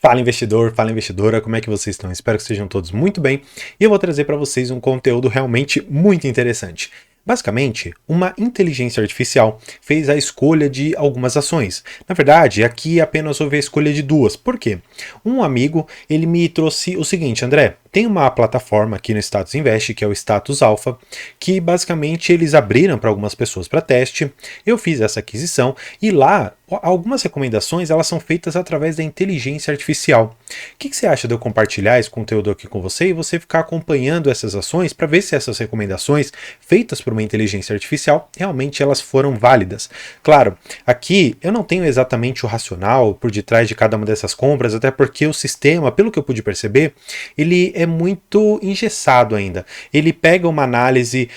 Fala investidor, fala investidora, como é que vocês estão? Espero que estejam todos muito bem e eu vou trazer para vocês um conteúdo realmente muito interessante. Basicamente, uma inteligência artificial fez a escolha de algumas ações. Na verdade, aqui apenas houve a escolha de duas. Por quê? Um amigo, ele me trouxe o seguinte: André, tem uma plataforma aqui no Status Invest, que é o Status Alpha, que basicamente eles abriram para algumas pessoas para teste. Eu fiz essa aquisição e lá algumas recomendações elas são feitas através da inteligência artificial. O que você acha de eu compartilhar esse conteúdo aqui com você e você ficar acompanhando essas ações para ver se essas recomendações feitas por uma inteligência artificial realmente elas foram válidas? Claro, aqui eu não tenho exatamente o racional por detrás de cada uma dessas compras, até porque o sistema, pelo que eu pude perceber, ele é muito engessado ainda. Ele pega uma análise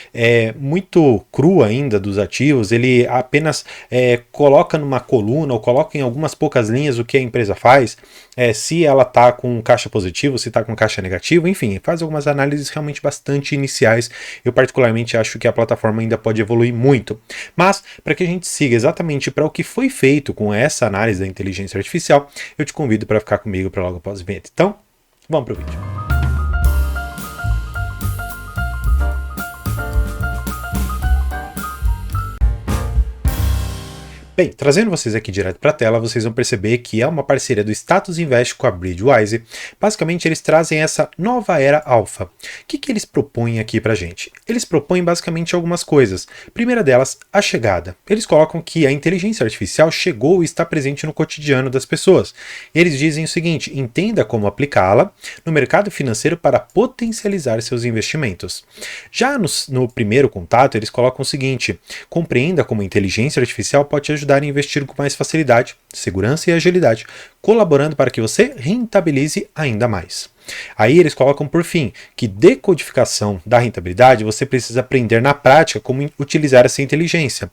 muito crua ainda dos ativos, ele apenas coloca numa coluna ou coloca em algumas poucas linhas o que a empresa faz, se ela está com caixa positivo, se está com caixa negativo, enfim, faz algumas análises realmente bastante iniciais. Eu particularmente acho que a plataforma ainda pode evoluir muito. Mas, para que a gente siga exatamente para o que foi feito com essa análise da inteligência artificial, eu te convido para ficar comigo para logo após o vinheta. Então, vamos para o vídeo. Bem, trazendo vocês aqui direto para a tela, vocês vão perceber que é uma parceria do Status Invest com a Bridgewise. Basicamente, eles trazem essa nova era alfa. O que eles propõem aqui para a gente? Eles propõem basicamente algumas coisas. Primeira delas, a chegada. Eles colocam que a inteligência artificial chegou e está presente no cotidiano das pessoas. Eles dizem o seguinte: entenda como aplicá-la no mercado financeiro para potencializar seus investimentos. Já no primeiro contato, eles colocam o seguinte: compreenda como a inteligência artificial pode te ajudar a investir com mais facilidade, segurança e agilidade, colaborando para que você rentabilize ainda mais. Aí eles colocam por fim que decodificação da rentabilidade você precisa aprender na prática como utilizar essa inteligência,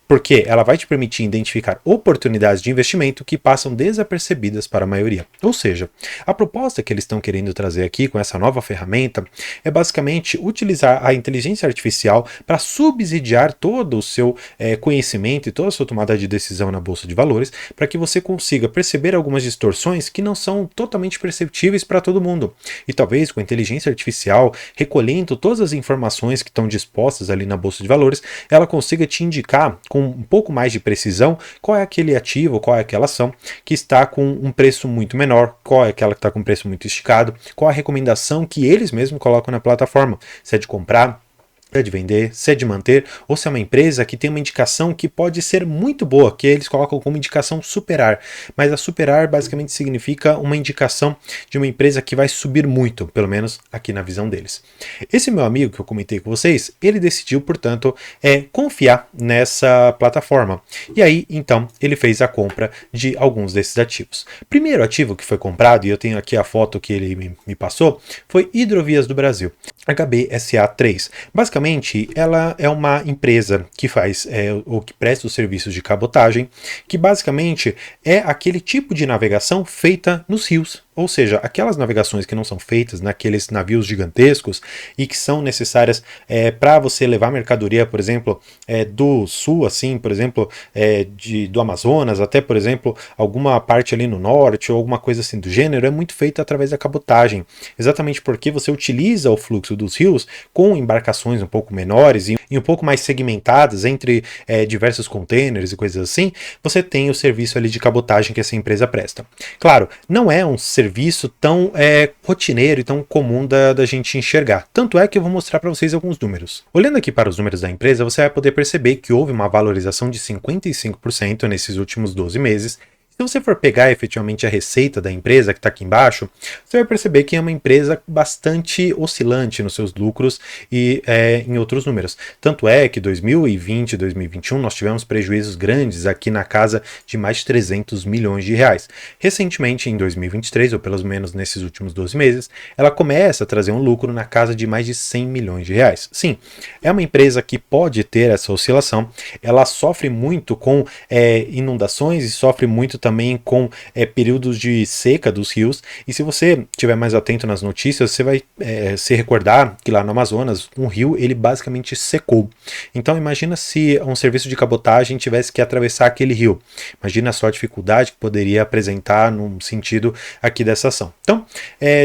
porque ela vai te permitir identificar oportunidades de investimento que passam desapercebidas para a maioria. Ou seja, a proposta que eles estão querendo trazer aqui com essa nova ferramenta é basicamente utilizar a inteligência artificial para subsidiar todo o seu conhecimento e toda a sua tomada de decisão na bolsa de valores, para que você consiga perceber algumas distorções que não são totalmente perceptíveis para todo mundo. E talvez com a inteligência artificial, recolhendo todas as informações que estão dispostas ali na bolsa de valores, ela consiga te indicar com um pouco mais de precisão qual é aquele ativo, qual é aquela ação que está com um preço muito menor, qual é aquela que está com um preço muito esticado, qual a recomendação que eles mesmos colocam na plataforma, se é de comprar, se é de vender, se é de manter, ou se é uma empresa que tem uma indicação que pode ser muito boa, que eles colocam como indicação superar, mas a superar basicamente significa uma indicação de uma empresa que vai subir muito, pelo menos aqui na visão deles. Esse meu amigo que eu comentei com vocês, ele decidiu, portanto, confiar nessa plataforma, e aí, então, ele fez a compra de alguns desses ativos. Primeiro ativo que foi comprado, e eu tenho aqui a foto que ele me passou, foi Hidrovias do Brasil, HBSA3. Basicamente, ela é uma empresa que faz ou que presta os serviços de cabotagem, que basicamente é aquele tipo de navegação feita nos rios. Ou seja, aquelas navegações que não são feitas naqueles navios gigantescos e que são necessárias para você levar mercadoria, por exemplo, do sul, assim, por exemplo, do Amazonas, até, por exemplo, alguma parte ali no norte ou alguma coisa assim do gênero, é muito feita através da cabotagem. Exatamente porque você utiliza o fluxo dos rios com embarcações um pouco menores e um pouco mais segmentadas entre diversos containers e coisas assim, você tem o serviço ali de cabotagem que essa empresa presta. Claro, não é um serviço tão rotineiro e tão comum da gente enxergar. Tanto é que eu vou mostrar para vocês alguns números. Olhando aqui para os números da empresa, você vai poder perceber que houve uma valorização de 55% nesses últimos 12 meses. Se você for pegar efetivamente a receita da empresa que está aqui embaixo, você vai perceber que é uma empresa bastante oscilante nos seus lucros e em outros números. Tanto é que 2020 e 2021 nós tivemos prejuízos grandes aqui na casa de mais de 300 milhões de reais. Recentemente, em 2023, ou pelo menos nesses últimos 12 meses, ela começa a trazer um lucro na casa de mais de 100 milhões de reais. Sim, é uma empresa que pode ter essa oscilação, ela sofre muito com inundações e sofre muito também também com períodos de seca dos rios, e se você estiver mais atento nas notícias, você vai se recordar que lá no Amazonas, um rio, ele basicamente secou. Então imagina se um serviço de cabotagem tivesse que atravessar aquele rio. Imagina só a dificuldade que poderia apresentar num sentido aqui dessa ação. Então,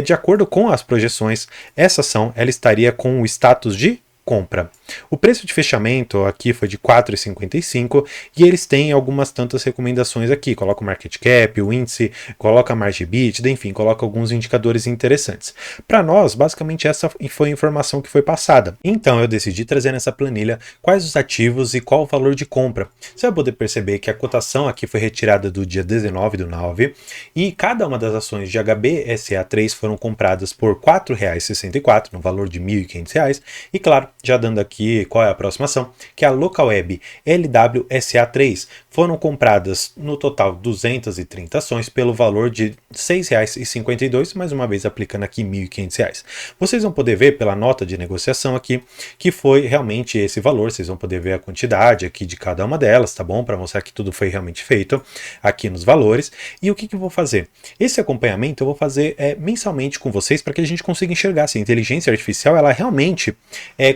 de acordo com as projeções, essa ação ela estaria com o status de compra. O preço de fechamento aqui foi de 4,55 e eles têm algumas tantas recomendações aqui. Coloca o market cap, o índice, coloca a margem EBITDA, enfim, coloca alguns indicadores interessantes. Para nós, basicamente essa foi a informação que foi passada. Então eu decidi trazer nessa planilha quais os ativos e qual o valor de compra. Você vai poder perceber que a cotação aqui foi retirada do dia 19/9 e cada uma das ações de HBSA3 foram compradas por R$ 4,64, no valor de R$ 1.500. E claro, já dando aqui qual é a próxima ação, que é a Localweb LWSA3. Foram compradas no total 230 ações pelo valor de R$ 6,52, mais uma vez aplicando aqui R$ 1.500. Vocês vão poder ver pela nota de negociação aqui que foi realmente esse valor, vocês vão poder ver a quantidade aqui de cada uma delas, tá bom? Para mostrar que tudo foi realmente feito aqui nos valores. E o que eu vou fazer? Esse acompanhamento eu vou fazer mensalmente com vocês para que a gente consiga enxergar se a inteligência artificial ela realmente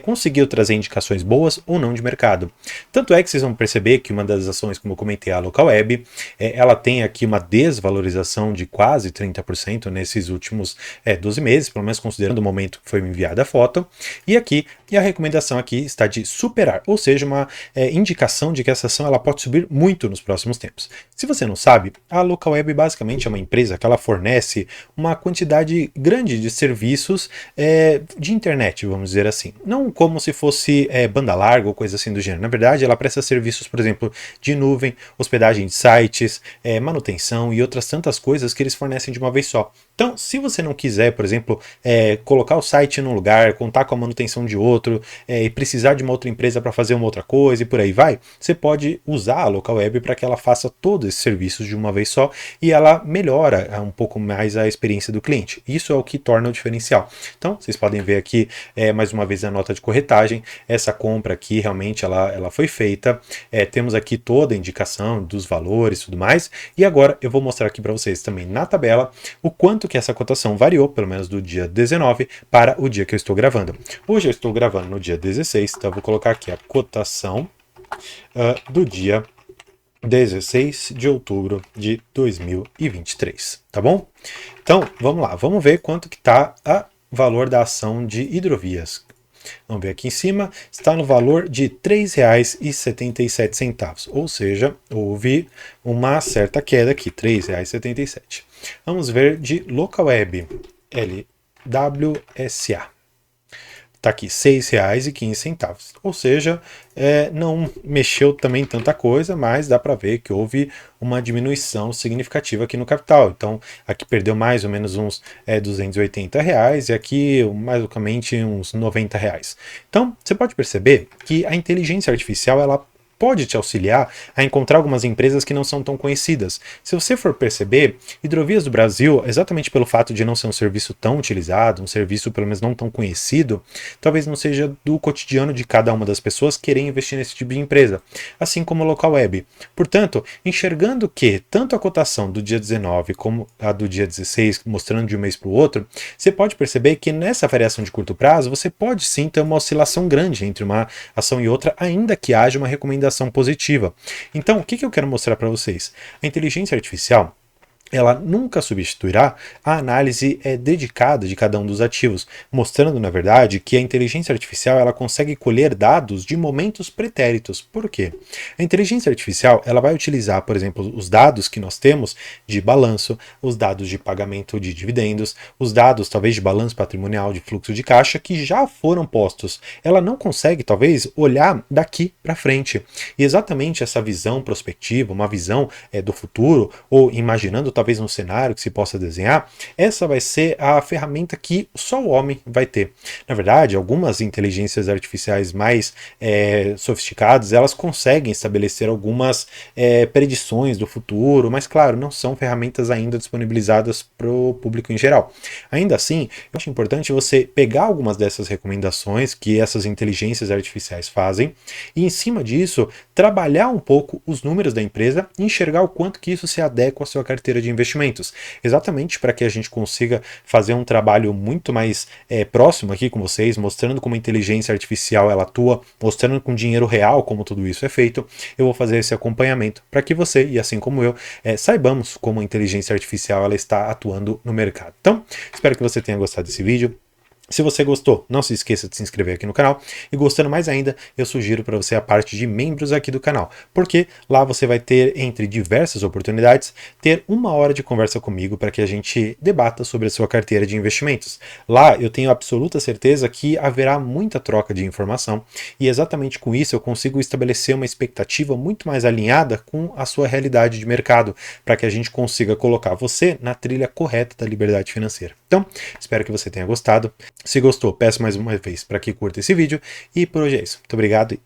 conseguiu trazer indicações boas ou não de mercado. Tanto é que vocês vão perceber que uma das ações, como eu comentei, a Localweb, ela tem aqui uma desvalorização de quase 30% nesses últimos 12 meses, pelo menos considerando o momento que foi enviada a foto. E a recomendação aqui está de superar, ou seja, uma indicação de que essa ação ela pode subir muito nos próximos tempos. Se você não sabe, a Localweb basicamente é uma empresa que ela fornece uma quantidade grande de serviços de internet, vamos dizer assim. Não como se fosse banda larga ou coisa assim do gênero. Na verdade, ela presta serviços, por exemplo, de nuvem, hospedagem de sites, manutenção e outras tantas coisas que eles fornecem de uma vez só. Então, se você não quiser, por exemplo, colocar o site num lugar, contar com a manutenção de outro, e precisar de uma outra empresa para fazer uma outra coisa e por aí vai, você pode usar a Localweb para que ela faça todos esses serviços de uma vez só e ela melhora um pouco mais a experiência do cliente. Isso é o que torna o diferencial. Então, vocês podem ver aqui, mais uma vez, a nota de corretagem. Essa compra aqui, realmente, ela foi feita. Temos aqui toda a indicação dos valores e tudo mais. E agora eu vou mostrar aqui para vocês também na tabela o quanto que essa cotação variou, pelo menos do dia 19 para o dia que eu estou gravando. Hoje eu estou gravando no dia 16, então eu vou colocar aqui a cotação do dia 16 de outubro de 2023, tá bom? Então, vamos lá, vamos ver quanto que está o valor da ação de Hidrovias. Vamos ver aqui em cima, está no valor de R$ 3,77, ou seja, houve uma certa queda aqui, R$ 3,77. Vamos ver de Localweb, LWSA. Está aqui R$ 6,15, ou seja, não mexeu também tanta coisa, mas dá para ver que houve uma diminuição significativa aqui no capital. Então, aqui perdeu mais ou menos uns R$ 280 e aqui basicamente uns R$ 90. Então, você pode perceber que a inteligência artificial ela pode te auxiliar a encontrar algumas empresas que não são tão conhecidas. Se você for perceber, Hidrovias do Brasil, exatamente pelo fato de não ser um serviço tão utilizado, um serviço pelo menos não tão conhecido, talvez não seja do cotidiano de cada uma das pessoas querer investir nesse tipo de empresa, assim como a Localweb. Portanto, enxergando que tanto a cotação do dia 19 como a do dia 16, mostrando de um mês para o outro, você pode perceber que nessa variação de curto prazo, você pode sim ter uma oscilação grande entre uma ação e outra, ainda que haja uma recomendação positiva. Então, o que eu quero mostrar para vocês? A inteligência artificial ela nunca substituirá a análise dedicada de cada um dos ativos, mostrando, na verdade, que a inteligência artificial ela consegue colher dados de momentos pretéritos. Por quê? A inteligência artificial ela vai utilizar, por exemplo, os dados que nós temos de balanço, os dados de pagamento de dividendos, os dados, talvez, de balanço patrimonial, de fluxo de caixa, que já foram postos. Ela não consegue, talvez, olhar daqui para frente. E exatamente essa visão prospectiva, uma visão do futuro, ou imaginando talvez um cenário que se possa desenhar, essa vai ser a ferramenta que só o homem vai ter. Na verdade, algumas inteligências artificiais mais sofisticadas, elas conseguem estabelecer algumas predições do futuro, mas claro, não são ferramentas ainda disponibilizadas para o público em geral. Ainda assim, eu acho importante você pegar algumas dessas recomendações que essas inteligências artificiais fazem e, em cima disso, trabalhar um pouco os números da empresa e enxergar o quanto que isso se adequa à sua carteira de investimentos. Exatamente para que a gente consiga fazer um trabalho muito mais próximo aqui com vocês, mostrando como a inteligência artificial ela atua, mostrando com dinheiro real como tudo isso é feito. Eu vou fazer esse acompanhamento para que você, e assim como eu, saibamos como a inteligência artificial ela está atuando no mercado. Então, espero que você tenha gostado desse vídeo. Se você gostou, não se esqueça de se inscrever aqui no canal, e gostando mais ainda, eu sugiro para você a parte de membros aqui do canal, porque lá você vai ter, entre diversas oportunidades, ter 1 hora de conversa comigo para que a gente debata sobre a sua carteira de investimentos. Lá eu tenho absoluta certeza que haverá muita troca de informação, e exatamente com isso eu consigo estabelecer uma expectativa muito mais alinhada com a sua realidade de mercado, para que a gente consiga colocar você na trilha correta da liberdade financeira. Então, espero que você tenha gostado. Se gostou, peço mais uma vez para que curta esse vídeo, e por hoje é isso. Muito obrigado e